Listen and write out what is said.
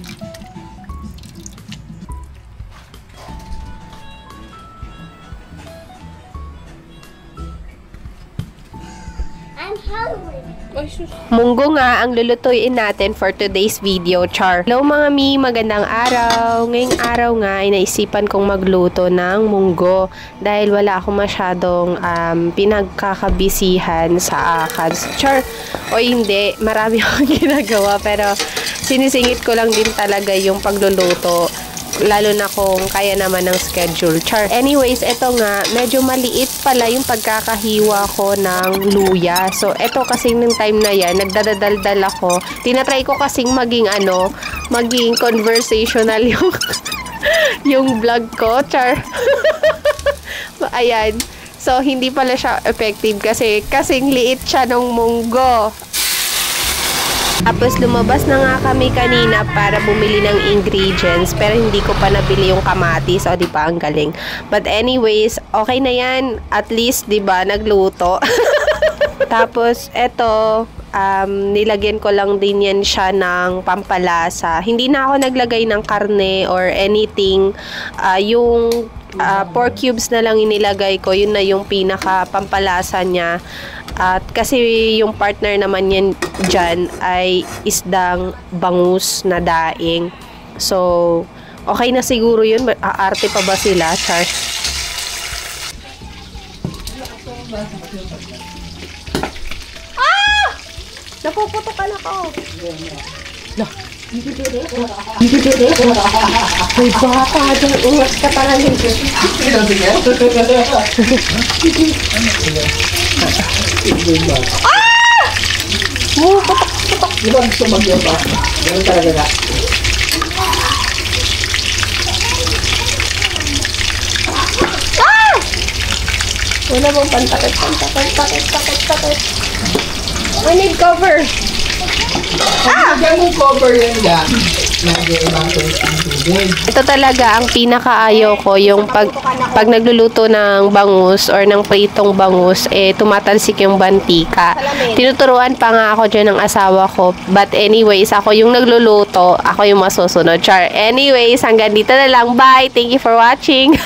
I'm hungry. Munggo nga ang lulutuin natin for today's video, char. Hello mga mi, magandang araw. Ngayong araw nga ay naisipan kong magluto ng munggo dahil wala akong masyadong pinagkakabisihan sa ACADS. Char, o hindi, marami akong ginagawa pero sinisingit ko lang din talaga yung pagluluto. Lalo na kung kaya naman ng schedule. Char. Anyways, ito nga, medyo maliit pala yung pagkakahiwa ko ng luya. So, ito kasing ng time na yan, nagdadaldal ako. Tinatry ko kasing maging conversational yung yung vlog ko. Char. Ayan. So, hindi pala siya effective kasi kasing liit siya ng munggo. Tapos lumabas na nga kami kanina para bumili ng ingredients pero hindi ko pa nabili yung kamatis. O, di ba, ang galing. But anyways, okay na yan. At least, di ba, nagluto. Tapos, eto, nilagyan ko lang din yan siya ng pampalasa. Hindi na ako naglagay ng karne or anything. Yung pork cubes na lang inilagay ko. Yun na yung pinaka pampalasa niya. At kasi yung partner naman yan dyan ay isdang bangus na daing. So, okay na siguro yun. Aarte pa ba sila, Char? Ah! Napuputokan ako. Uy, bata dyan. Ungas ka pala nito. Ah! Putok. Di ba gusto mag-yopa? Ganun talaga na. Ah! Wala bang pantakit. I need cover. Pag mong cover yan yan. Ito talaga ang pinakaayaw ko, yung pag nagluluto ng bangus or ng pritong bangus, tumatalsik yung bantika. Tinuturuan pa nga ako dyan ng asawa ko. But anyways, ako yung nagluluto, ako yung masusunod. Char. Anyways, hanggang dito na lang. Bye! Thank you for watching!